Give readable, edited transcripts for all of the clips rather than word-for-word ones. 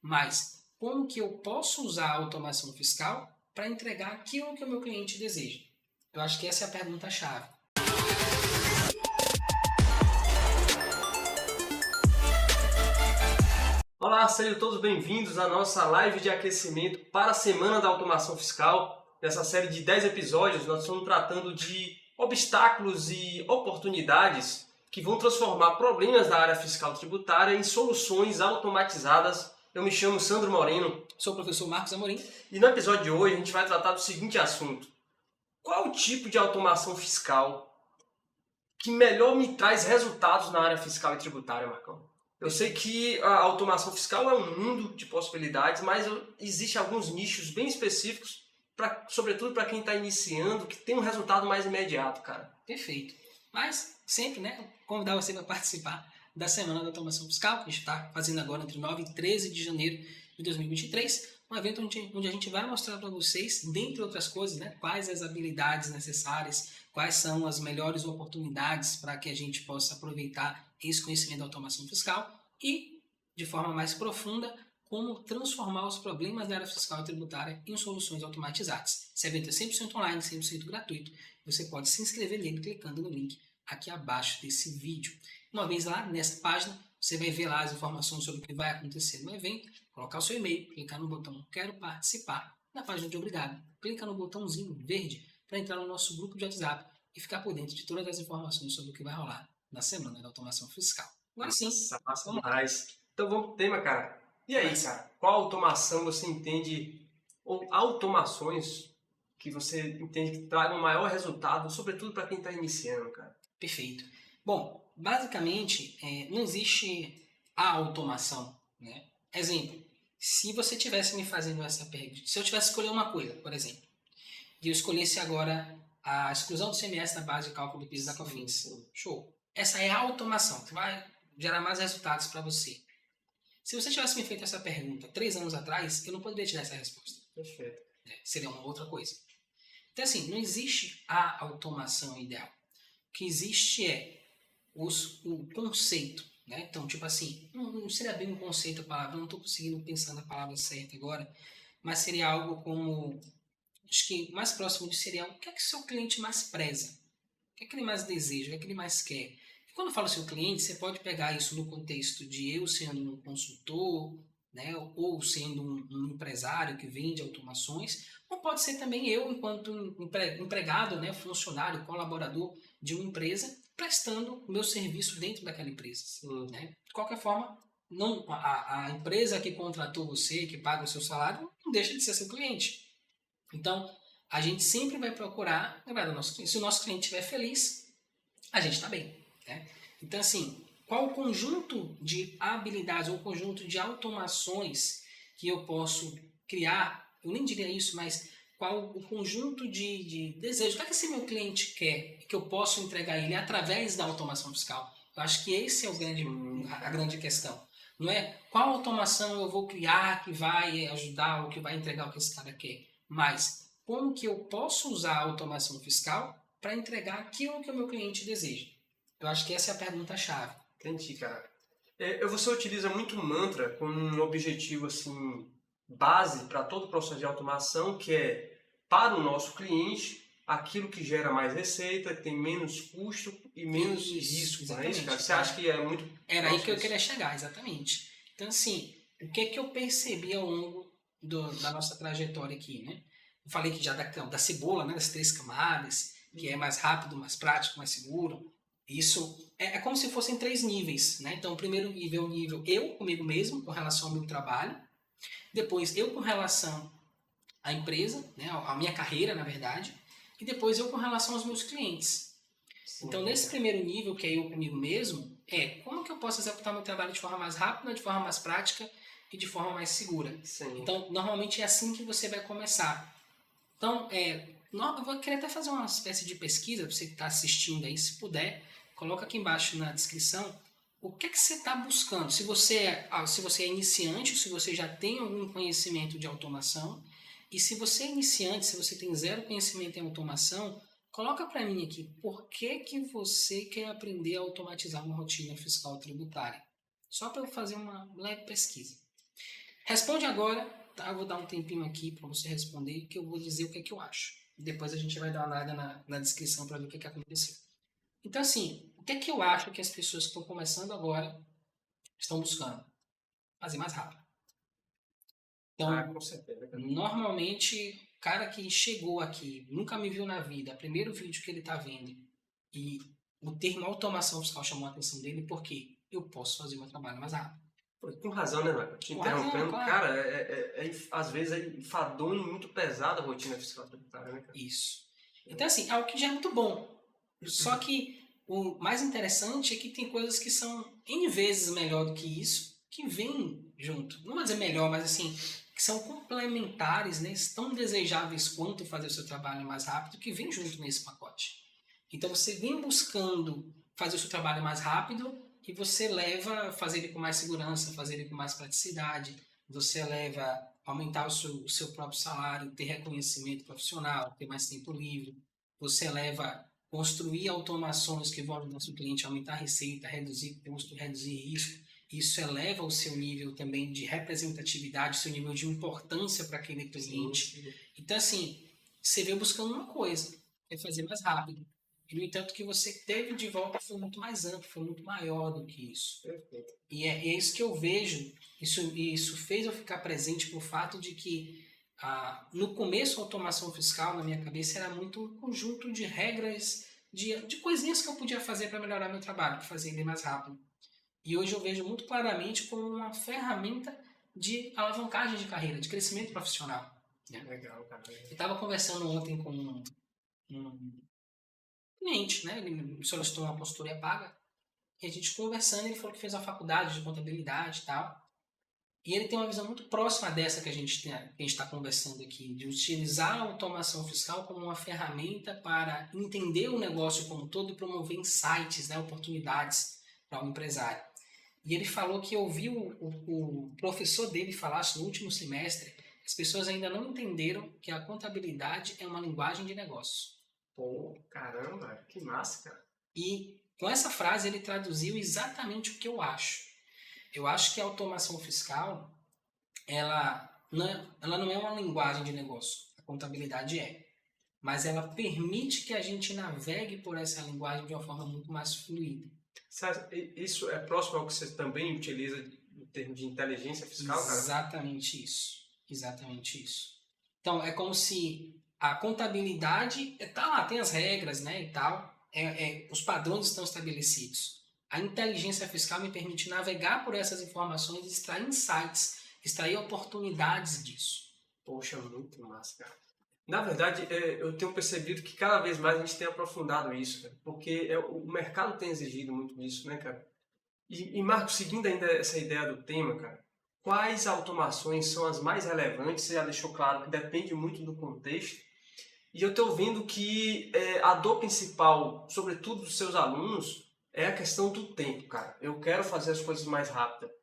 mas como que eu posso usar a automação fiscal para entregar aquilo que o meu cliente deseja? Eu acho que essa é a pergunta-chave. Olá, sejam todos bem-vindos à nossa live de aquecimento para a Semana da Automação Fiscal. Nessa série de 10 episódios, nós estamos tratando de obstáculos e oportunidades que vão transformar problemas da área fiscal tributária em soluções automatizadas. Eu me chamo Sandro Moreno. Sou o professor Marcos Amorim. E no episódio de hoje a gente vai tratar do seguinte assunto. Qual o tipo de automação fiscal que melhor me traz resultados na área fiscal e tributária, Marcão? Eu sei que a automação fiscal é um mundo de possibilidades, mas existem alguns nichos bem específicos, sobretudo para quem está iniciando, que tem um resultado mais imediato, cara. Perfeito. Mas sempre, convidar você para participar da Semana da Automação Fiscal, que a gente está fazendo agora entre 9 e 13 de janeiro de 2023, um evento onde a gente vai mostrar para vocês, dentre outras coisas, quais as habilidades necessárias, quais são as melhores oportunidades para que a gente possa aproveitar esse conhecimento da automação fiscal e, de forma mais profunda, como transformar os problemas da área fiscal e tributária em soluções automatizadas. Esse evento é 100% online, 100% gratuito. Você pode se inscrever nele clicando no link aqui abaixo desse vídeo. Uma vez lá, nessa página, você vai ver lá as informações sobre o que vai acontecer no evento, colocar o seu e-mail, clicar no botão Quero Participar, na página de Obrigado. Clica no botãozinho verde para entrar no nosso grupo de WhatsApp e ficar por dentro de todas as informações sobre o que vai rolar na Semana da Automação Fiscal. Agora sim. Massa demais. Então vamos pro tema, cara. E aí, cara, qual automação você entende, ou automações que você entende que tragam maior resultado, sobretudo para quem está iniciando, cara? Perfeito. Bom, basicamente, não existe a automação, né? Exemplo, se você tivesse me fazendo essa pergunta, se eu tivesse escolher uma coisa, por exemplo, e eu escolhesse agora a exclusão do CMS na base de cálculo do PIS da COFINS. Show. Essa é a automação, que vai gerar mais resultados para você. Se você tivesse me feito essa pergunta 3 anos atrás, eu não poderia te dar essa resposta. Perfeito. Seria uma outra coisa. Então, assim, não existe a automação ideal. O que existe é o conceito. Então, tipo assim, não seria bem um conceito a palavra, não estou conseguindo pensar na palavra certa agora, mas seria algo como, acho que mais próximo disso seria o que é que o seu cliente mais preza? O que é que ele mais deseja? O que é que ele mais quer? E quando eu falo seu cliente, você pode pegar isso no contexto de eu sendo um consultor, ou sendo um empresário que vende automações, ou pode ser também eu, enquanto empregado, funcionário, colaborador de uma empresa, prestando o meu serviço dentro daquela empresa. De qualquer forma, não, a empresa que contratou você, que paga o seu salário, não deixa de ser seu cliente. Então, a gente sempre vai procurar agradar o nosso cliente. Se o nosso cliente estiver feliz, a gente está bem. Então, assim, qual o conjunto de habilidades ou conjunto de automações que eu posso criar? Eu nem diria isso, mas qual o conjunto de desejos? O que é que esse meu cliente quer que eu posso entregar a ele através da automação fiscal? Eu acho que esse é a grande questão. Não é qual automação eu vou criar que vai ajudar ou que vai entregar o que esse cara quer, mas como que eu posso usar a automação fiscal para entregar aquilo que o meu cliente deseja. Eu acho que essa é a pergunta-chave. Entendi, cara. Você utiliza muito um mantra com um objetivo assim, base para todo o processo de automação, que é para o nosso cliente aquilo que gera mais receita, que tem menos custo e menos risco. Não é isso, cara? Você acha que é muito... Era aí que eu queria chegar, exatamente. Então, assim, o que é que eu percebi ao longo da nossa trajetória aqui, Eu falei que já da cebola, das 3 camadas, que é mais rápido, mais prático, mais seguro. Isso é como se fossem 3 níveis, Então, o primeiro nível é o nível eu comigo mesmo, com relação ao meu trabalho. Depois, eu com relação à empresa, à minha carreira, na verdade. E depois, eu com relação aos meus clientes. Sim, então, nesse primeiro nível, que é eu comigo mesmo, como que eu posso executar meu trabalho de forma mais rápida, de forma mais prática e de forma mais segura. Sim. Então, normalmente é assim que você vai começar. Então, eu vou querer até fazer uma espécie de pesquisa, para você que está assistindo aí, se puder, coloca aqui embaixo na descrição o que é que você está buscando. Se você é iniciante, ou se você já tem algum conhecimento de automação, e se você é iniciante, se você tem 0 conhecimento em automação, coloca para mim aqui, por que você quer aprender a automatizar uma rotina fiscal tributária? Só para eu fazer uma leve pesquisa. Responde agora, tá? Eu vou dar um tempinho aqui para você responder, que eu vou dizer o que é que eu acho. Depois a gente vai dar uma olhada na descrição para ver o que é que aconteceu. Então, assim, o que é que eu acho que as pessoas que estão começando agora estão buscando? Fazer mais rápido. Então, Com certeza, cara. normalmente, o cara que chegou aqui, nunca me viu na vida, primeiro vídeo que ele está vendo, e o termo automação fiscal chamou a atenção dele porque eu posso fazer meu trabalho mais rápido. Pô, com razão, né, Marco? Te Com razão, interrompendo, claro. cara, às vezes é enfadonho e muito pesada a rotina fiscal tributária, né, cara? Isso. Então, assim, é algo que já é muito bom. Só que o mais interessante é que tem coisas que são N vezes melhor do que isso, que vêm junto. Não vou dizer melhor, mas assim, que são complementares, né? Tão desejáveis quanto fazer o seu trabalho mais rápido, que vem junto nesse pacote. Então você vem buscando fazer o seu trabalho mais rápido e você leva a fazer ele com mais segurança, fazer ele com mais praticidade, você leva a aumentar o seu próprio salário, ter reconhecimento profissional, ter mais tempo livre, você leva a construir automações que vão ajudar o seu cliente a aumentar a receita, reduzir custo, reduzir risco. Isso eleva o seu nível também de representatividade, seu nível de importância para aquele cliente. Sim. Então, assim, você veio buscando uma coisa, é fazer mais rápido. E, no entanto, o que você teve de volta foi muito mais amplo, foi muito maior do que isso. Perfeito. E é isso que eu vejo, isso fez eu ficar presente por fato de que no começo a automação fiscal na minha cabeça era muito um conjunto de regras, de coisinhas que eu podia fazer para melhorar meu trabalho, para fazer ele mais rápido. E hoje eu vejo muito claramente como uma ferramenta de alavancagem de carreira, de crescimento profissional. Né? Legal, cara. Eu estava conversando ontem com um cliente, né? Ele me solicitou uma consultoria paga. E a gente conversando, ele falou que fez uma faculdade de contabilidade e tal. E ele tem uma visão muito próxima dessa que a gente está conversando aqui, de utilizar a automação fiscal como uma ferramenta para entender o negócio como um todo e promover insights, né, oportunidades para o empresário. E ele falou que ouviu o professor dele falar no último semestre, as pessoas ainda não entenderam que a contabilidade é uma linguagem de negócio. Pô, caramba, que massa, cara. E com essa frase ele traduziu exatamente o que eu acho. Eu acho que a automação fiscal, ela não é uma linguagem de negócio. A contabilidade é. Mas ela permite que a gente navegue por essa linguagem de uma forma muito mais fluida. Isso é próximo ao que você também utiliza no termo de inteligência fiscal, cara? Exatamente isso. Exatamente isso. Então, é como se a contabilidade tá lá, tem as regras, né, e tal. Os padrões estão estabelecidos. A inteligência fiscal me permite navegar por essas informações e extrair insights, extrair oportunidades disso. Poxa, muito massa, cara. Na verdade, eu tenho percebido que cada vez mais a gente tem aprofundado isso, cara, porque o mercado tem exigido muito disso, né, cara? E Marcos, seguindo ainda essa ideia do tema, cara, quais automações são as mais relevantes? Você já deixou claro que depende muito do contexto. E eu estou vendo que a dor principal, sobretudo dos seus alunos, é a questão do tempo, cara. Eu quero fazer as coisas mais rápidas.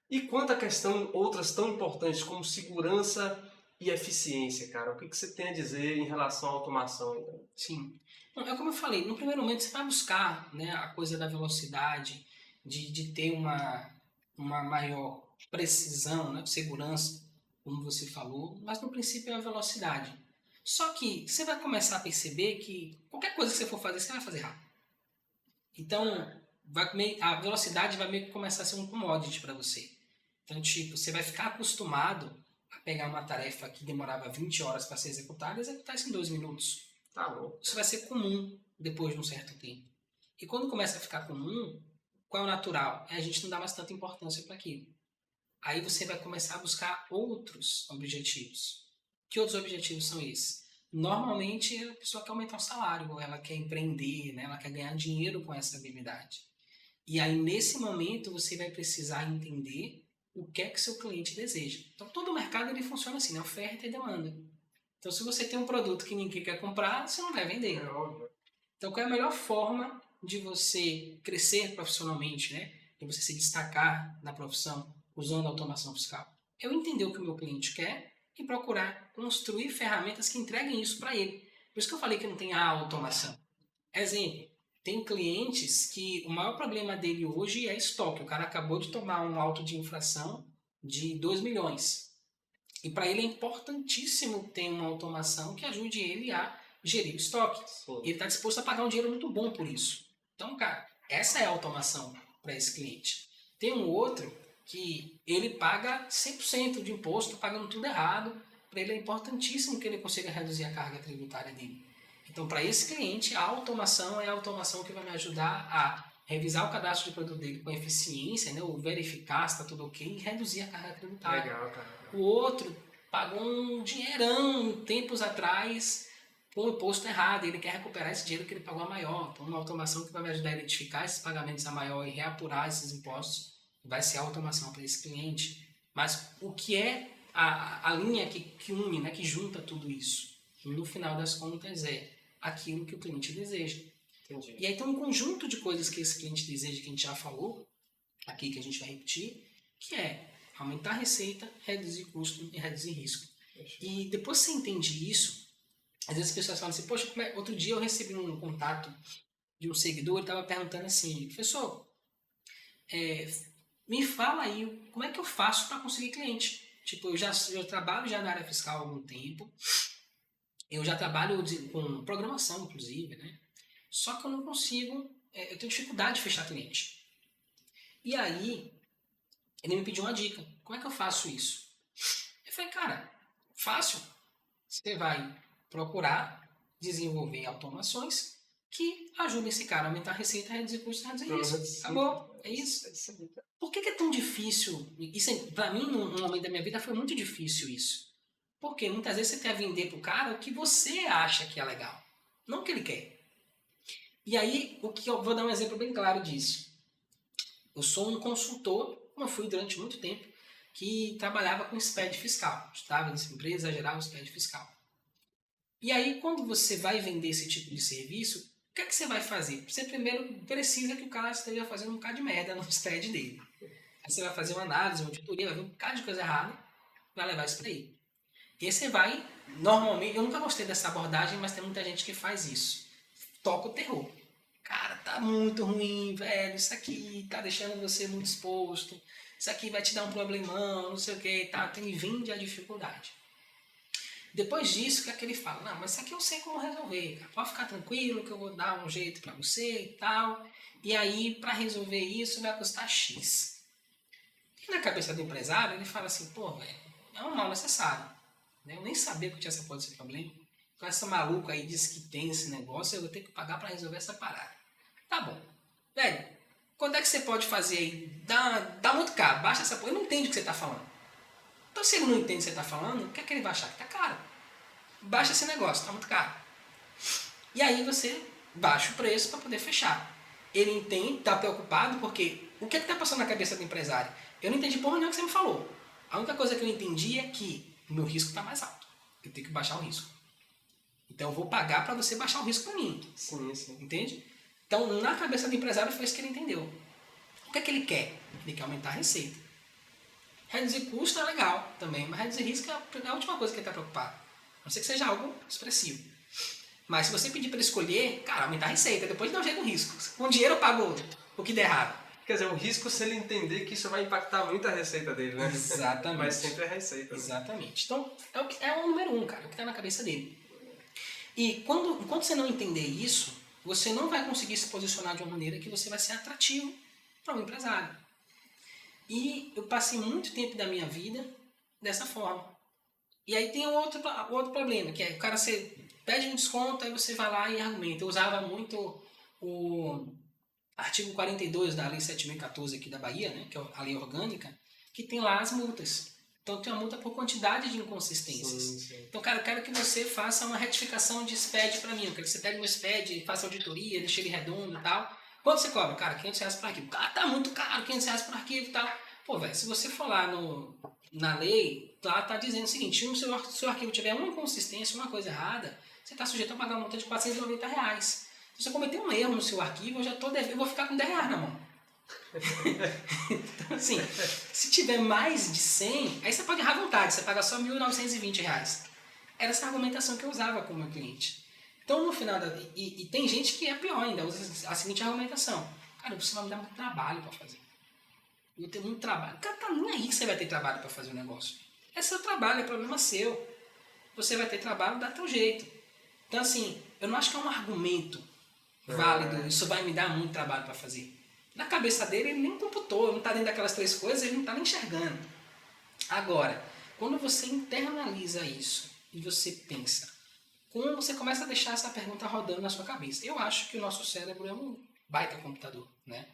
E quanto à questão, outras tão importantes como segurança e eficiência, cara, o que você tem a dizer em relação à automação? Então? Sim. Bom, é como eu falei, no primeiro momento você vai buscar, né, a coisa da velocidade, de ter uma maior precisão, né, segurança, como você falou, mas no princípio é a velocidade. Só que você vai começar a perceber que qualquer coisa que você for fazer, você vai fazer rápido. Então, a velocidade vai meio que começar a ser um commodity para você. Então, tipo, você vai ficar acostumado a pegar uma tarefa que demorava 20 horas para ser executada e executar isso em 2 minutos. Tá bom. Isso vai ser comum depois de um certo tempo. E quando começa a ficar comum, qual é o natural? A gente não dá mais tanta importância para aquilo. Aí você vai começar a buscar outros objetivos. Que outros objetivos são esses? Normalmente a pessoa quer aumentar o salário, ela quer empreender, né? Ela quer ganhar dinheiro com essa habilidade. E aí nesse momento você vai precisar entender o que é que seu cliente deseja. Então todo o mercado ele funciona assim, né? Oferta e demanda. Então se você tem um produto que ninguém quer comprar, você não vai vender. É óbvio. Então qual é a melhor forma de você crescer profissionalmente, né? De você se destacar na profissão usando a automação fiscal? Eu entender o que o meu cliente quer e procurar construir ferramentas que entreguem isso para ele. Por isso que eu falei que não tem a automação. Exemplo, tem clientes que o maior problema dele hoje é estoque. O cara acabou de tomar um auto de infração de 2 milhões. E para ele é importantíssimo ter uma automação que ajude ele a gerir o estoque. Sim. Ele está disposto a pagar um dinheiro muito bom por isso. Então, cara, essa é a automação para esse cliente. Tem um outro que ele paga 100% de imposto, pagando tudo errado. Para ele é importantíssimo que ele consiga reduzir a carga tributária dele. Então, para esse cliente, a automação é a automação que vai me ajudar a revisar o cadastro de produto dele com eficiência, né, ou verificar se está tudo ok e reduzir a carga tributária. Legal, cara. O outro pagou um dinheirão tempos atrás com o imposto errado, ele quer recuperar esse dinheiro que ele pagou a maior. Então, uma automação que vai me ajudar a identificar esses pagamentos a maior e reapurar esses impostos vai ser a automação para esse cliente. Mas o que é a linha que une, né, que junta tudo isso? No final das contas é aquilo que o cliente deseja. Entendi. E aí tem um conjunto de coisas que esse cliente deseja, que a gente já falou aqui, que a gente vai repetir, que é aumentar a receita, reduzir custo e reduzir risco. E depois que você entende isso, às vezes as pessoas falam assim, poxa, outro dia eu recebi um contato de um seguidor, ele estava perguntando assim, professor, me fala aí, como é que eu faço para conseguir cliente? Tipo, eu trabalho já na área fiscal há algum tempo, eu já trabalho com programação, inclusive, né? Só que eu não consigo, eu tenho dificuldade de fechar cliente. E aí, ele me pediu uma dica, como é que eu faço isso? Eu falei, cara, fácil. Você vai procurar desenvolver automações que ajudem esse cara a aumentar a receita, a reduzir custos, a reduzir risco. Acabou. É isso. Por que é tão difícil? Isso, pra mim, num momento da minha vida, foi muito difícil isso. Porque muitas vezes você quer vender pro cara o que você acha que é legal, não o que ele quer. E aí, eu vou dar um exemplo bem claro disso. Eu sou um consultor, como eu fui durante muito tempo, que trabalhava com SPED fiscal. Estava nessa empresa, gerava SPED fiscal. E aí, quando você vai vender esse tipo de serviço, o que é que você vai fazer? Você primeiro precisa que o cara esteja fazendo um bocado de merda no SPED dele. Aí você vai fazer uma análise, uma auditoria, vai ver um bocado de coisa errada, vai levar isso para ele. E aí você vai, normalmente, eu nunca gostei dessa abordagem, mas tem muita gente que faz isso. Toca o terror. Cara, tá muito ruim, velho, isso aqui tá deixando você muito exposto, isso aqui vai te dar um problemão, não sei o que, tá, tem vinde a dificuldade. Depois disso, o que é que ele fala? Não, mas isso aqui eu sei como resolver, cara. Pode ficar tranquilo que eu vou dar um jeito pra você e tal. E aí, pra resolver isso, vai custar X. E na cabeça do empresário, ele fala assim, pô, velho, é um mal necessário. Eu nem sabia que tinha essa porra desse problema. Com essa maluca aí disse que tem esse negócio, eu vou ter que pagar pra resolver essa parada. Tá bom. Velho, quando é que você pode fazer aí? Dá muito caro, baixa essa porra. Ele não entende o que você tá falando. Então, se ele não entende o que você está falando, o que é que ele vai achar? Que tá caro. Baixa esse negócio, está muito caro. E aí você baixa o preço para poder fechar. Ele entende, está preocupado, porque o que está passando na cabeça do empresário? Eu não entendi porra nenhuma que você me falou. A única coisa que eu entendi é que o meu risco está mais alto. Eu tenho que baixar o risco. Então eu vou pagar para você baixar o risco para mim. Sim, sim. Entende? Então, na cabeça do empresário foi isso que ele entendeu. O que é que ele quer? Ele quer aumentar a receita. Reduzir custo é legal também, mas reduzir risco é a última coisa que ele está preocupado. A não ser que seja algo expressivo. Mas se você pedir para ele escolher, cara, aumentar a receita, depois dá um jeito no risco. Com dinheiro eu pago o que der errado. Quer dizer, o risco se ele entender que isso vai impactar muito a receita dele, né? Exatamente. Mas sempre é a receita. Exatamente. Então, é o número 1, cara, é o que está na cabeça dele. E enquanto você não entender isso, você não vai conseguir se posicionar de uma maneira que você vai ser atrativo para um empresário. E eu passei muito tempo da minha vida dessa forma. E aí tem outro problema, que é o cara, você pede um desconto, aí você vai lá e argumenta. Eu usava muito o artigo 42 da Lei 7.014 aqui da Bahia, né, que é a lei orgânica, que tem lá as multas. Então tem uma multa por quantidade de inconsistências. Sim. Então, cara, eu quero que você faça uma retificação de SPED para mim. Eu quero que você pegue meu SPED, faça auditoria, deixe ele redondo e tal. Quanto você cobra? Cara, R$500 por arquivo. Cara, tá muito caro, R$500 por arquivo e tal. Pô, velho, se você for lá na lei, lá tá dizendo o seguinte, se o seu arquivo tiver uma inconsistência, uma coisa errada, você tá sujeito a pagar uma multa de R$490. Se você cometer um erro no seu arquivo, eu vou ficar com R$10 na mão. Então, assim, se tiver mais de 100, aí você pode errar à vontade, você paga só R$1.920. Era essa argumentação que eu usava com o meu cliente. Então, no final e tem gente que é pior ainda, usa a seguinte argumentação. Cara, você vai me dar muito trabalho para fazer. eu tenho muito trabalho. O cara tá nem aí que você vai ter trabalho para fazer o negócio. É seu trabalho, é problema seu. Você vai ter trabalho, dá teu jeito. Então, assim, eu não acho que é um argumento válido, isso vai me dar muito trabalho para fazer. Na cabeça dele, ele nem computou, ele não tá dentro daquelas 3 coisas, ele não tá nem enxergando. Agora, quando você internaliza isso e você pensa, como você começa a deixar essa pergunta rodando na sua cabeça. Eu acho que o nosso cérebro é um baita computador, né?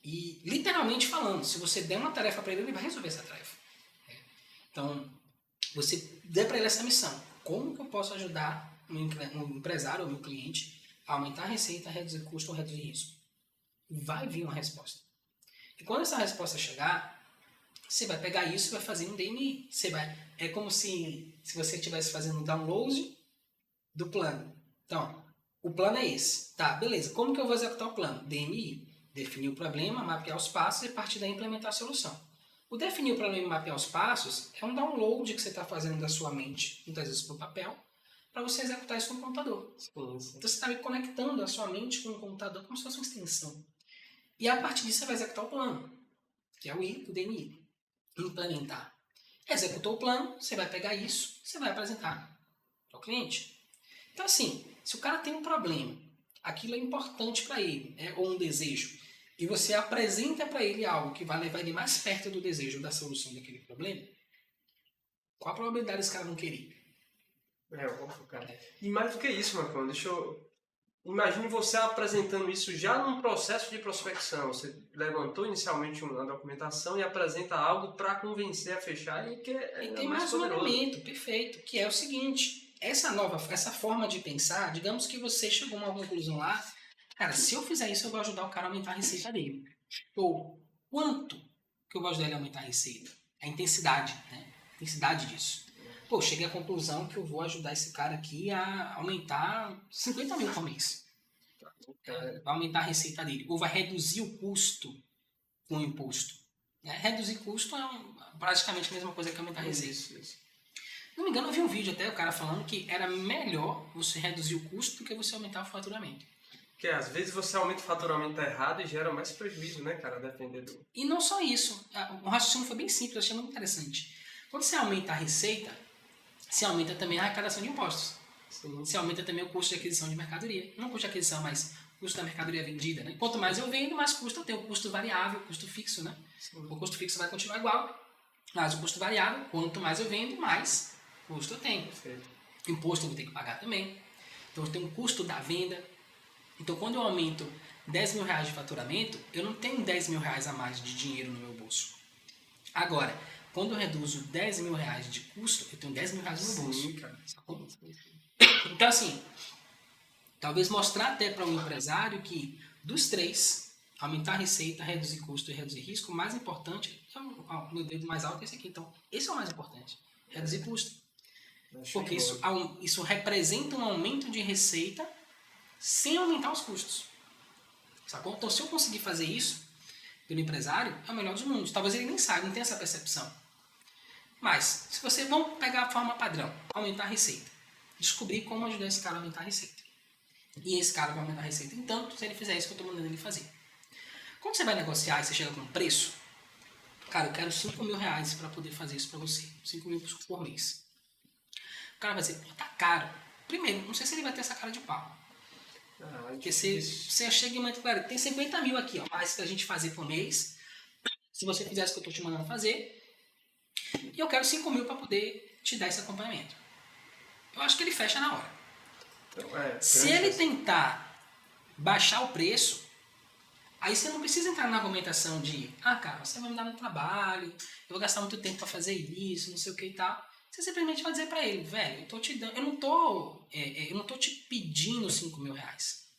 E, literalmente falando, se você der uma tarefa para ele, ele vai resolver essa tarefa. Né? Então, você dê para ele essa missão. Como que eu posso ajudar um empresário ou meu cliente a aumentar a receita, a reduzir custo ou reduzir risco? Vai vir uma resposta. E quando essa resposta chegar, você vai pegar isso e vai fazer um DMI. É como se você estivesse fazendo um download do plano. Então, o plano é esse. Tá, beleza. Como que eu vou executar o plano? DMI. Definir o problema, mapear os passos e a partir daí implementar a solução. O definir o problema e mapear os passos é um download que você está fazendo da sua mente, muitas vezes para o papel, para você executar isso no computador. Então você está conectando a sua mente com o computador como se fosse uma extensão. E a partir disso você vai executar o plano, que é o DMI. Implementar. Executou o plano, você vai pegar isso, você vai apresentar ao cliente. Então assim, se o cara tem um problema, aquilo é importante para ele, ou um desejo, e você apresenta para ele algo que vai levar ele mais perto do desejo da solução daquele problema, qual a probabilidade desse cara não querer? Óbvio, cara. E mais do que isso, Marcão, imagine você apresentando isso já num processo de prospecção. Você levantou inicialmente uma documentação e apresenta algo para convencer a fechar e que é e tem mais um elemento, perfeito, que é o seguinte, essa forma de pensar, digamos que você chegou a uma conclusão lá, cara, se eu fizer isso eu vou ajudar o cara a aumentar a receita dele. Ou quanto que eu vou ajudar ele a aumentar a receita? A intensidade, né? A intensidade disso. Pô, cheguei à conclusão que eu vou ajudar esse cara aqui a aumentar 50 mil por mês. Vai aumentar a receita dele. Ou vai reduzir o custo com o imposto. Reduzir custo é praticamente a mesma coisa que aumentar a receita. Isso. Não me engano, eu vi um vídeo até, o cara falando que era melhor você reduzir o custo do que você aumentar o faturamento. Porque às vezes você aumenta o faturamento errado e gera mais prejuízo, né, cara, dependendo. E não só isso. O raciocínio foi bem simples, eu achei muito interessante. Quando você aumenta a receita, se aumenta também a arrecadação de impostos. Sim. Se aumenta também o custo de aquisição de mercadoria. Não custo de aquisição, mas custo da mercadoria vendida. Né? Quanto mais eu vendo, mais custo eu tenho. O custo variável, o custo fixo. Né? O custo fixo vai continuar igual, mas o custo variável, quanto mais eu vendo, mais custo eu tenho. Perfeito. Imposto eu vou ter que pagar também. Então eu tenho um custo da venda. Então quando eu aumento 10 mil reais de faturamento, eu não tenho 10 mil reais a mais de dinheiro no meu bolso. Agora, quando eu reduzo 10 mil reais de custo, eu tenho 10 mil reais no meu bolso. Sim, cara. Então, assim, talvez mostrar até para um empresário que dos 3, aumentar a receita, reduzir custo e reduzir risco, o mais importante, o meu dedo mais alto é esse aqui. Então, esse é o mais importante, reduzir custo. Porque isso representa um aumento de receita sem aumentar os custos. Sacou? Então, se eu conseguir fazer isso pelo empresário, é o melhor dos mundos. Talvez ele nem saiba, não tenha essa percepção. Mas, se você, vamos pegar a forma padrão, aumentar a receita. Descobrir como ajudar esse cara a aumentar a receita. E esse cara vai aumentar a receita em tanto, se ele fizer isso que eu estou mandando ele fazer. Quando você vai negociar e você chega com um preço, cara, eu quero 5 mil reais para poder fazer isso para você. 5 mil por mês. O cara vai dizer, pô, tá caro. Primeiro, não sei se ele vai ter essa cara de pau. Porque você chega e manda, cara, tem 50 mil aqui, ó, mais pra gente fazer por mês. Se você fizer isso que eu estou te mandando fazer, e eu quero 5 mil para poder te dar esse acompanhamento. Eu acho que ele fecha na hora. Então, se ele tentar baixar o preço, aí você não precisa entrar na argumentação de cara, você vai me dar muito trabalho, eu vou gastar muito tempo para fazer isso, não sei o que e tal. Você simplesmente vai dizer para ele, velho, eu não tô te pedindo 5 mil reais.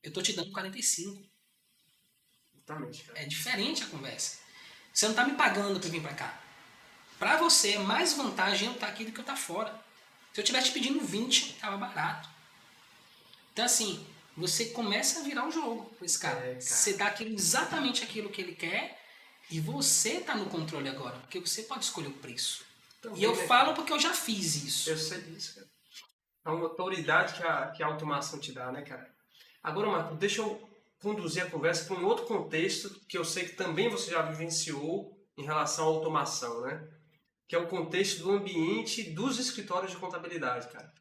Eu tô te dando 45. Exatamente, cara. É diferente a conversa. Você não tá me pagando para vir para cá. Para você é mais vantagem eu estar aqui do que eu estar fora. Se eu estivesse te pedindo 20, tava barato. Então assim, você começa a virar o jogo com esse cara. Você dá exatamente aquilo que ele quer e você tá no controle agora, porque você pode escolher o preço. Também, e eu falo porque eu já fiz isso. Eu sei disso, cara. É uma autoridade que a automação te dá, né, cara? Agora, Marco, deixa eu conduzir a conversa para um outro contexto que eu sei que também você já vivenciou em relação à automação, né? Que é o contexto do ambiente dos escritórios de contabilidade, cara.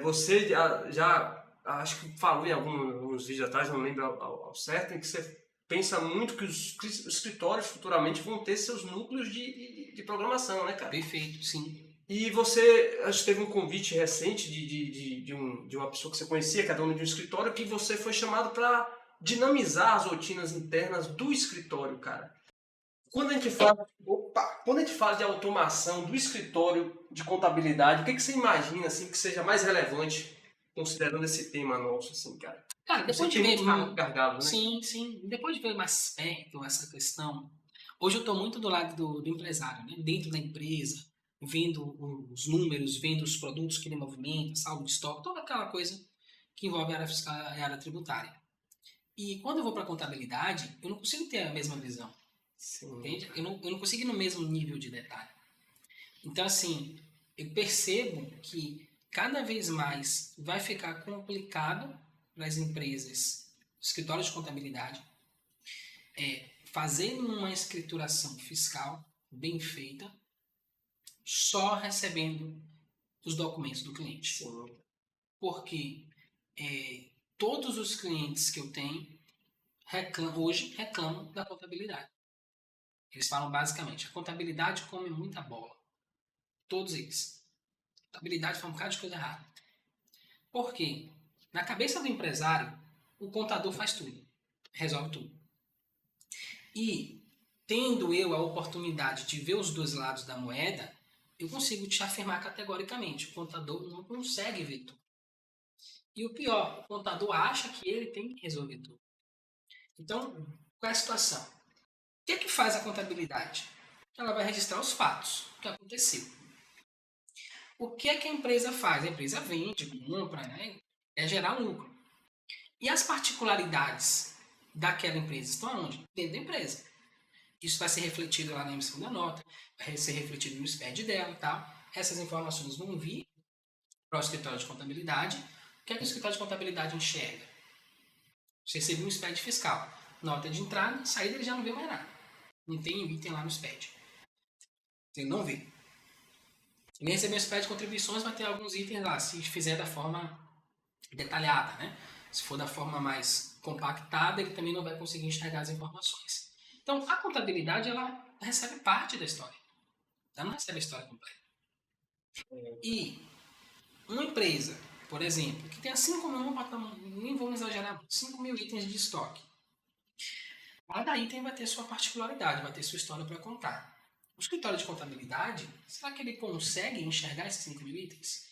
Você já acho que falou em alguns vídeos atrás, não lembro ao certo, em que você pensa muito que os escritórios futuramente vão ter seus núcleos de programação, né, cara? Perfeito, sim. E você, acho que teve um convite recente de uma pessoa que você conhecia, que é dona de um escritório, que você foi chamado para dinamizar as rotinas internas do escritório, cara. Quando a gente fala de automação do escritório de contabilidade, o que você imagina assim que seja mais relevante considerando esse tema nosso, assim, cara? Cara, depois de Tem ver. muitos gargalos, né? Sim, sim. Depois de ver mais perto essa questão. Hoje eu estou muito do lado do empresário, né? Dentro da empresa, vendo os números, vendo os produtos que ele movimenta, saldo de estoque, toda aquela coisa que envolve a área fiscal e a área tributária. E quando eu vou para a contabilidade, eu não consigo ter a mesma visão. Sim. Entende? Eu não consigo ir no mesmo nível de detalhe. Então, assim, eu percebo que cada vez mais vai ficar complicado para as empresas, escritórios de contabilidade, fazer uma escrituração fiscal bem feita, só recebendo os documentos do cliente. Sim. Porque todos os clientes que eu tenho hoje reclamam da contabilidade. Eles falam basicamente, a contabilidade come muita bola. Todos eles. A contabilidade faz um bocado de coisa errada. Por quê? Na cabeça do empresário, o contador faz tudo. Resolve tudo. E, tendo eu a oportunidade de ver os dois lados da moeda, eu consigo te afirmar categoricamente, o contador não consegue ver tudo. E o pior, o contador acha que ele tem que resolver tudo. Então, qual é a situação? O que é que faz a contabilidade? Ela vai registrar os fatos, o que aconteceu. O que é que a empresa faz? A empresa vende, compra, né? É gerar um lucro. E as particularidades daquela empresa estão aonde? Dentro da empresa. Isso vai ser refletido lá na emissão da nota, vai ser refletido no SPED dela e tal. Essas informações vão vir para o escritório de contabilidade. O que é que o escritório de contabilidade enxerga? Você recebeu um SPED fiscal. Nota de entrada, saída ele já não vê mais nada. Não tem item lá no SPED. Ele não vê. Ele recebeu um SPED de contribuições, vai ter alguns itens lá, se fizer da forma detalhada, né? Se for da forma mais compactada, ele também não vai conseguir enxergar as informações. Então, a contabilidade, ela recebe parte da história. Ela não recebe a história completa. E uma empresa, por exemplo, que tenha 5 mil, nem vamos exagerar, 5 mil itens de estoque. Cada item vai ter sua particularidade, vai ter sua história para contar. O escritório de contabilidade, será que ele consegue enxergar esses 5 mil itens?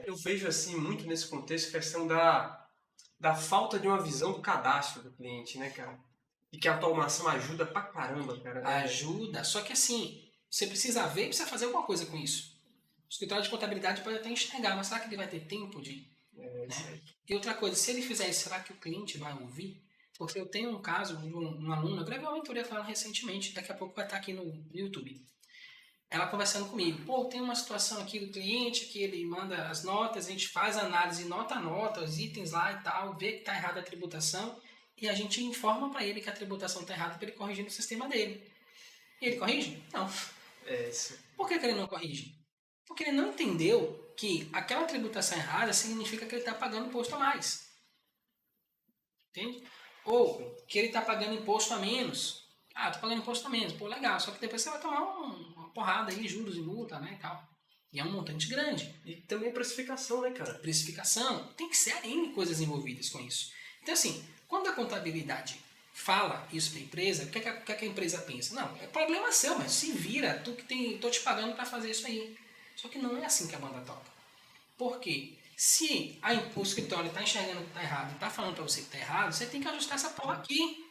Eu vejo assim muito nesse contexto a questão da falta de uma visão do cadastro do cliente, né, cara? E que a automação ajuda pra caramba, cara. Ajuda, só que assim, você precisa ver e precisa fazer alguma coisa com isso. O escritório de contabilidade pode até enxergar, mas será que ele vai ter tempo de... né? E outra coisa, se ele fizer isso, será que o cliente vai ouvir? Porque eu tenho um caso de uma aluna, eu gravei uma mentoria falando recentemente, daqui a pouco vai estar aqui no YouTube. Ela conversando comigo, pô, tem uma situação aqui do cliente que ele manda as notas, a gente faz a análise nota a nota, os itens lá e tal, vê que está errada a tributação e a gente informa para ele que a tributação está errada para ele corrigir no sistema dele. E ele corrige? Não. Por que ele não corrige? Porque ele não entendeu que aquela tributação errada significa que ele está pagando imposto a mais. Entende? Ou que ele está pagando imposto a menos. Ah, estou pagando imposto a menos. Pô, legal. Só que depois você vai tomar uma porrada aí, juros e multa, né, e tal. E é um montante grande. E também precificação, né, cara? Precificação. Tem que ser N coisas envolvidas com isso. Então, assim, quando a contabilidade fala isso para a empresa, o que a empresa pensa? Não, é problema seu, mas se vira, tô te pagando para fazer isso aí. Só que não é assim que a banda toca. Por quê? Se o escritório está enxergando que está errado e está falando para você que está errado, você tem que ajustar essa porra aqui.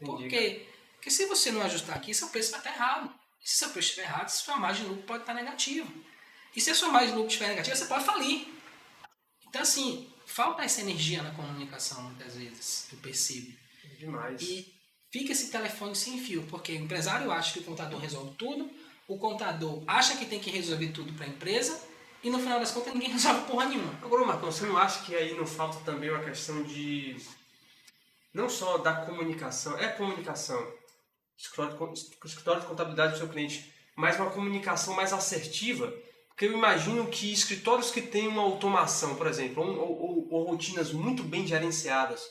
Por quê? Porque se você não ajustar aqui, seu preço vai estar errado. E se seu preço estiver errado, sua margem de lucro pode estar negativa. E se a sua margem de lucro estiver negativa, você pode falir. Então, assim, falta essa energia na comunicação, muitas vezes, eu percebo. Demais. E fica esse telefone sem fio, porque o empresário acha que o contador resolve tudo, o contador acha que tem que resolver tudo para a empresa, e no final das contas ninguém resolve porra nenhuma. Agora, Marcão, você não acha que aí não falta também uma questão de não só da comunicação, escritório de contabilidade do seu cliente, mas uma comunicação mais assertiva, porque eu imagino que escritórios que têm uma automação, por exemplo, ou rotinas muito bem gerenciadas,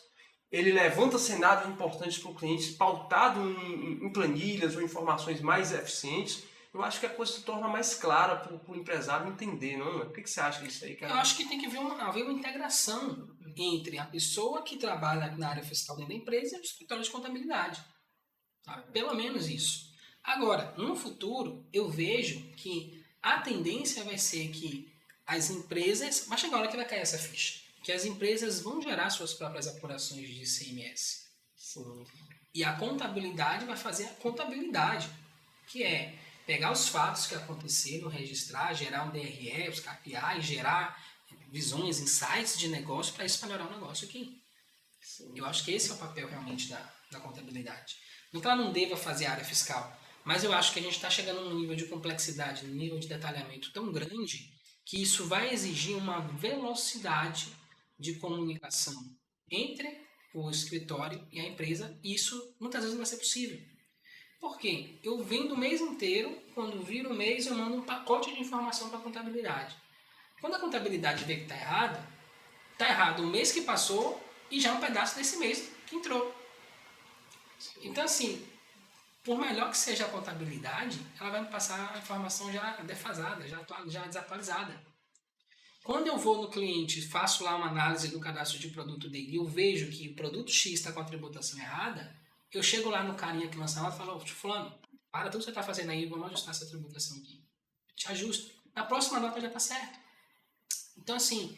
ele levanta cenários importantes para o cliente, pautado em planilhas ou informações mais eficientes. Eu acho que a coisa se torna mais clara para o empresário entender, não é? O que você acha disso aí, cara? Eu acho que tem que haver uma integração entre a pessoa que trabalha na área fiscal dentro da empresa e o escritório de contabilidade. Tá? Pelo menos isso. Agora, no futuro, eu vejo que a tendência vai ser que as empresas... Vai chegar a hora que vai cair essa ficha. Que as empresas vão gerar suas próprias apurações de ICMS. Sim. E a contabilidade vai fazer a contabilidade, que é pegar os fatos que aconteceram, registrar, gerar um DRE, os KPIs, gerar visões, insights de negócio para isso melhorar o negócio aqui. Sim. Eu acho que esse é o papel realmente da contabilidade. Não que ela não deva fazer a área fiscal, mas eu acho que a gente está chegando num nível de complexidade, num nível de detalhamento tão grande que isso vai exigir uma velocidade de comunicação entre o escritório e a empresa, e isso muitas vezes não vai ser possível. Por quê? Eu vendo o mês inteiro, quando viro o mês eu mando um pacote de informação para a contabilidade. Quando a contabilidade vê que está errado o mês que passou e já um pedaço desse mês que entrou. Então assim, por melhor que seja a contabilidade, ela vai me passar a informação já defasada, já desatualizada. Quando eu vou no cliente, faço lá uma análise do cadastro de produto dele e eu vejo que o produto X está com a tributação errada, eu chego lá no carinha que lança lá e falo, fulano, para tudo que você está fazendo aí, vamos ajustar essa tributação aqui. Te ajusto. Na próxima nota já está certo. Então, assim,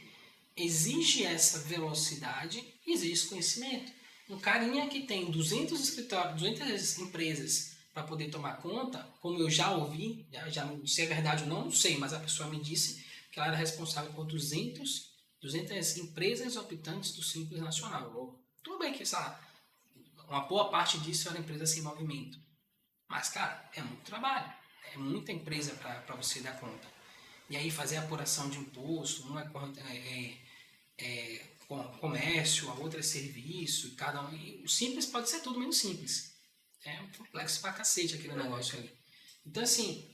exige essa velocidade e exige conhecimento. Um carinha que tem 200 escritórios, 200 empresas para poder tomar conta, como eu já ouvi, já não sei a verdade ou não sei, mas a pessoa me disse que ela era responsável por 200 empresas optantes do Simples Nacional. Tudo bem que uma boa parte disso era empresa sem movimento. Mas, cara, é muito trabalho. É muita empresa para você dar conta. E aí fazer a apuração de imposto, uma é comércio, a outra é serviço, cada um. E o simples pode ser tudo menos simples. É um complexo pra cacete aquele negócio ali. Então, assim,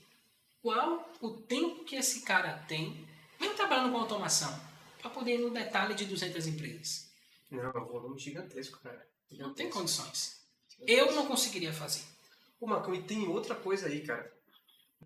qual o tempo que esse cara tem, mesmo trabalhando com automação, para poder ir no detalhe de 200 empresas? Não, é um volume gigantesco, cara. Não tem condições. Eu não conseguiria fazer. Ô, Marcão, e tem outra coisa aí, cara.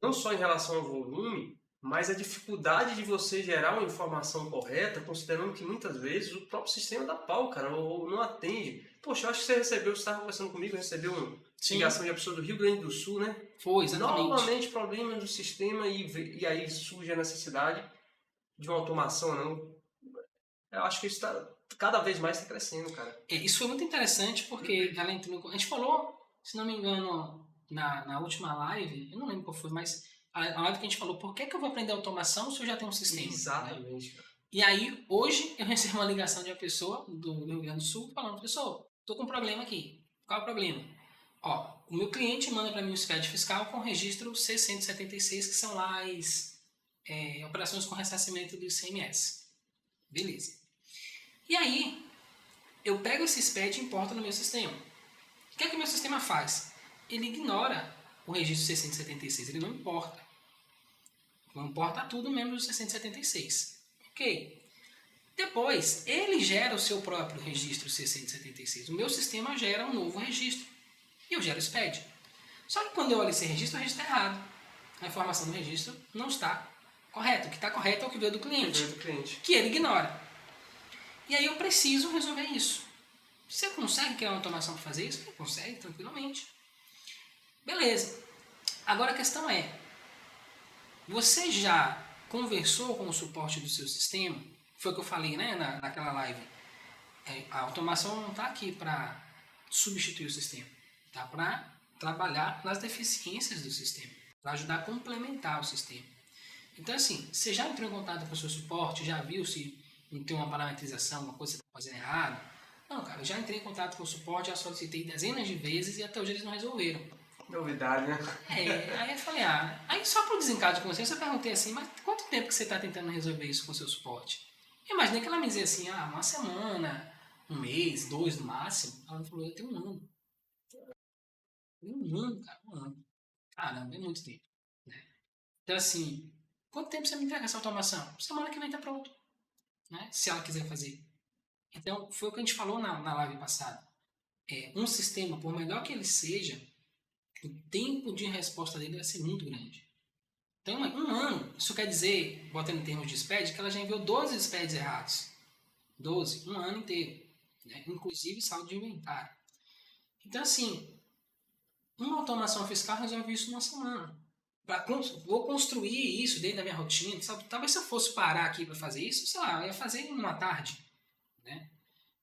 Não só em relação ao volume, mas a dificuldade de você gerar uma informação correta, considerando que muitas vezes o próprio sistema dá pau, cara, ou não atende. Poxa, eu acho que você estava conversando comigo, recebeu uma ligação de uma pessoa do Rio Grande do Sul, né? Foi, exatamente. Novamente problemas do sistema e aí surge a necessidade de uma automação, não? Eu acho que isso cada vez mais está crescendo, cara. Isso foi muito interessante porque a gente falou, se não me engano, na última live, eu não lembro qual foi, mas a live que a gente falou, por que eu vou aprender automação se eu já tenho um sistema? Exatamente. Né? E aí, hoje, eu recebo uma ligação de uma pessoa do Rio Grande do Sul falando, pessoal, tô com um problema aqui. Qual é o problema? Ó, o meu cliente manda para mim um SPED fiscal com registro C176, que são lá as operações com ressarcimento do ICMS. Beleza. E aí, eu pego esse SPED e importo no meu sistema. O que é que o meu sistema faz? Ele ignora o registro 676, ele não importa. Não importa tudo mesmo do 676. Ok. Depois, ele gera o seu próprio registro 676. O meu sistema gera um novo registro. E eu gero o SPED. Só que quando eu olho esse registro, o registro está errado. A informação do registro não está correta. O que está correto é o que veio do cliente. Que ele ignora. E aí eu preciso resolver isso. Você consegue criar uma automação para fazer isso? Você consegue, tranquilamente. Beleza. Agora a questão é, você já conversou com o suporte do seu sistema? Foi o que eu falei, né, naquela live. A automação não está aqui para substituir o sistema. Está para trabalhar nas deficiências do sistema. Para ajudar a complementar o sistema. Então assim, você já entrou em contato com o seu suporte? Já viu se não tem uma parametrização, uma coisa que você está fazendo errado? Não, cara, eu já entrei em contato com o suporte, já solicitei dezenas de vezes e até hoje eles não resolveram. Novidade, né? Aí eu falei, aí só para o desencargo de consciência eu perguntei assim, mas quanto tempo que você está tentando resolver isso com o seu suporte? Eu imaginei que ela me dizia assim, uma semana, um mês, 2 no máximo. Ela falou, eu tenho um ano. Um ano, cara, um ano. Caramba, é muito tempo. Né? Então, assim, quanto tempo você me entrega essa automação? Semana que vem tá pronto. Né? Se ela quiser fazer. Então, foi o que a gente falou na live passada. Um sistema, por melhor que ele seja, o tempo de resposta dele vai ser muito grande. Então, um ano, isso quer dizer, botando em termos de SPED, que ela já enviou 12 SPEDs errados. 12, um ano inteiro. Né? Inclusive saldo de inventário. Então, assim, uma automação fiscal resolve isso numa semana. Vou construir isso dentro da minha rotina, sabe? Talvez se eu fosse parar aqui para fazer isso, sei lá, eu ia fazer em uma tarde. Né?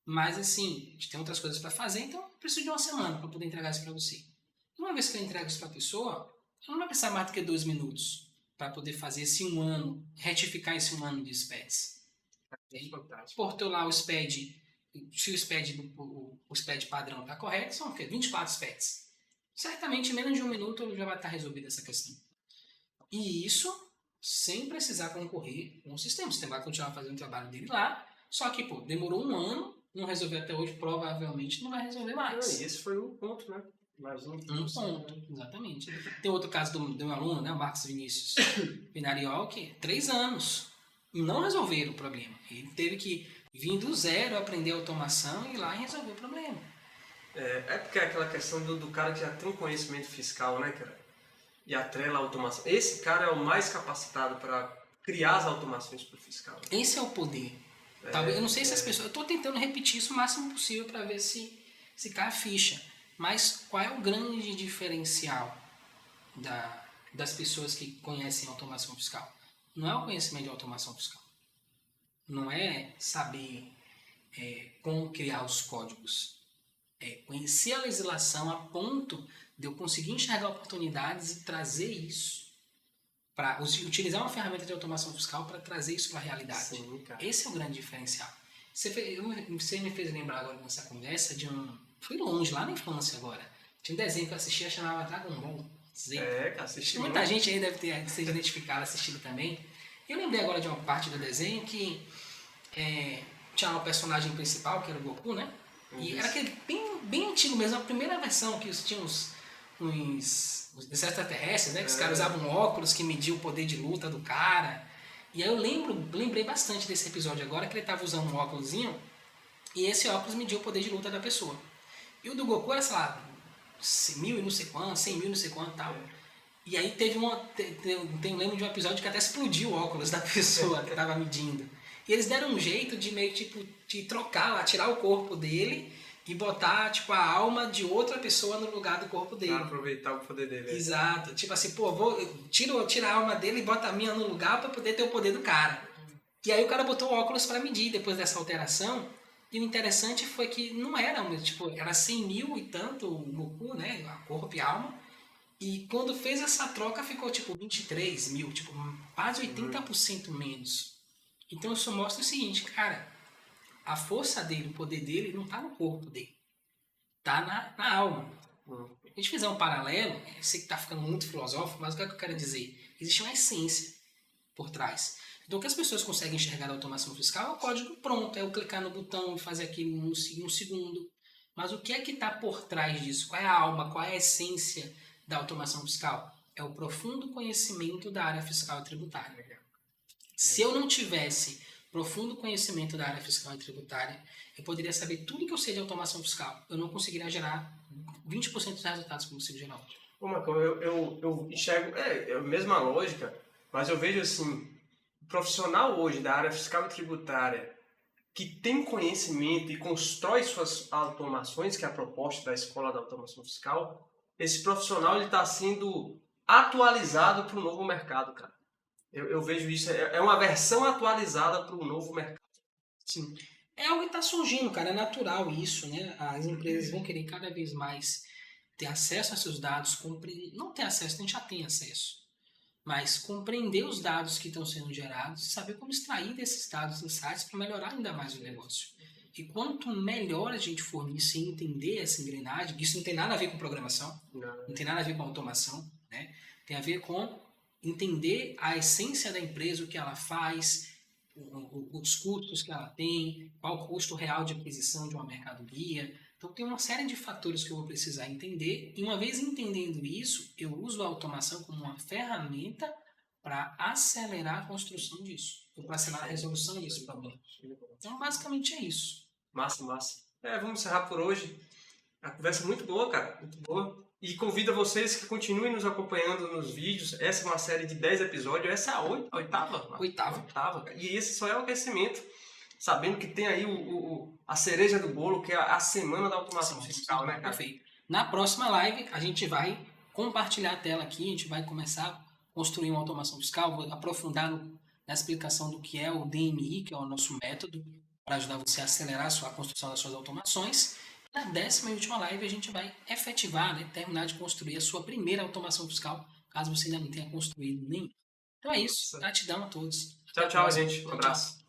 Mas, assim, a gente tem outras coisas para fazer, então eu preciso de uma semana para poder entregar isso para você. E uma vez que eu entrego isso para a pessoa, ela não vai precisar mais do que 2 minutos para poder fazer esse um ano, retificar esse um ano de SPEDs. Portou lá o SPED, se o SPED padrão está correto, são o quê? 24 SPEDs. Certamente em menos de um minuto já vai estar resolvida essa questão. E isso sem precisar concorrer com o sistema. O sistema vai continuar fazendo o trabalho dele lá, só que, pô, demorou um ano, não resolveu até hoje, provavelmente não vai resolver mais. Esse foi um ponto, né? Mais um ponto, exatamente. Tem outro caso do meu aluno, né, o Marcos Vinícius Pinariol, que 3 anos e não resolveram o problema. Ele teve que vir do zero, aprender automação e ir lá e resolver o problema. Porque é aquela questão do cara que já tem conhecimento fiscal, né, cara? E atrela a automação. Esse cara é o mais capacitado para criar as automações para o fiscal. Esse é o poder. Talvez, eu não sei se as pessoas... Eu estou tentando repetir isso o máximo possível para ver se cai a ficha. Mas qual é o grande diferencial das pessoas que conhecem automação fiscal? Não é o conhecimento de automação fiscal. Não é saber como criar os códigos. É conhecer a legislação a ponto de eu conseguir enxergar oportunidades e trazer isso para utilizar uma ferramenta de automação fiscal para trazer isso para a realidade. Sim, cara. Esse é o grande diferencial. Você me fez lembrar agora nessa conversa de fui longe, lá na infância agora. Tinha um desenho que eu assistia, chamava Dragon Ball Z. Cara, assisti muita gente aí deve ter se identificado, assistido também. Eu lembrei agora de uma parte do desenho que tinha o personagem principal, que era o Goku, né? E era aquele bem antigo mesmo, a primeira versão que tinha uns extraterrestres, né? Que os caras usavam óculos que mediam o poder de luta do cara. E aí eu lembrei bastante desse episódio agora, que ele tava usando um óculosinho e esse óculos media o poder de luta da pessoa. E o do Goku era, sei lá, 1000 e não sei quanto, 100 mil e não sei quanto e tal. E aí lembro de um episódio que até explodiu o óculos da pessoa que tava medindo. E eles deram um jeito de meio tipo de trocar lá, tirar o corpo dele e botar tipo a alma de outra pessoa no lugar do corpo dele. Pra aproveitar o poder dele. Exato. Tipo assim, pô, tira a alma dele e bota a minha no lugar pra poder ter o poder do cara. E aí o cara botou o óculos pra medir depois dessa alteração. E o interessante foi que não era, tipo, era 100 mil e tanto o Goku, né, a corpo e a alma. E quando fez essa troca ficou tipo 23 mil, tipo quase 80% menos. Então isso mostra o seguinte, cara, a força dele, o poder dele não tá no corpo dele, tá na alma. Se a gente fizer um paralelo, eu sei que tá ficando muito filosófico, mas o que é que eu quero dizer? Existe uma essência por trás. Então o que as pessoas conseguem enxergar da automação fiscal é o código pronto, é eu clicar no botão e fazer aquilo em um segundo. Mas o que é que está por trás disso? Qual é a alma, qual é a essência da automação fiscal? É o profundo conhecimento da área fiscal e tributária. Se eu não tivesse profundo conhecimento da área fiscal e tributária, eu poderia saber tudo que eu sei de automação fiscal. Eu não conseguiria gerar 20% dos resultados que eu consigo gerar. Ô, Marcão, eu enxergo, a mesma lógica, mas eu vejo assim, o profissional hoje da área fiscal e tributária que tem conhecimento e constrói suas automações, que é a proposta da Escola da Automação Fiscal, esse profissional ele está sendo atualizado para o novo mercado, cara. Eu vejo isso, é uma versão atualizada para o novo mercado. Sim. É algo que está surgindo, cara, é natural isso, né? As empresas vão querer cada vez mais ter acesso a seus dados, não ter acesso, a gente já tem acesso, mas compreender os dados que estão sendo gerados e saber como extrair desses dados insights para melhorar ainda mais o negócio. E quanto melhor a gente for nisso e entender essa engrenagem, isso não tem nada a ver com programação, não tem nada a ver com automação, né? Tem a ver com entender a essência da empresa, o que ela faz, os custos que ela tem, qual o custo real de aquisição de uma mercadoria. Então, tem uma série de fatores que eu vou precisar entender. E uma vez entendendo isso, eu uso a automação como uma ferramenta para acelerar a construção disso, para acelerar a resolução desse problema. Então, basicamente é isso. Massa, massa. Vamos encerrar por hoje. A conversa é muito boa, cara. Muito boa. E convido vocês que continuem nos acompanhando nos vídeos. Essa é uma série de 10 episódios. Essa é a oitava? Oitava, cara. E esse só é o aquecimento. Sabendo que tem aí a cereja do bolo, que é a semana da automação fiscal, né, cara? Perfeito. Na próxima live, a gente vai compartilhar a tela aqui, a gente vai começar a construir uma automação fiscal, vou aprofundar na explicação do que é o DMI, que é o nosso método, para ajudar você a acelerar a construção das suas automações. Na 10ª e última live, a gente vai efetivar, né, terminar de construir a sua primeira automação fiscal, caso você ainda não tenha construído nenhum. Então é isso. Gratidão a todos. Tchau, gente. Um abraço.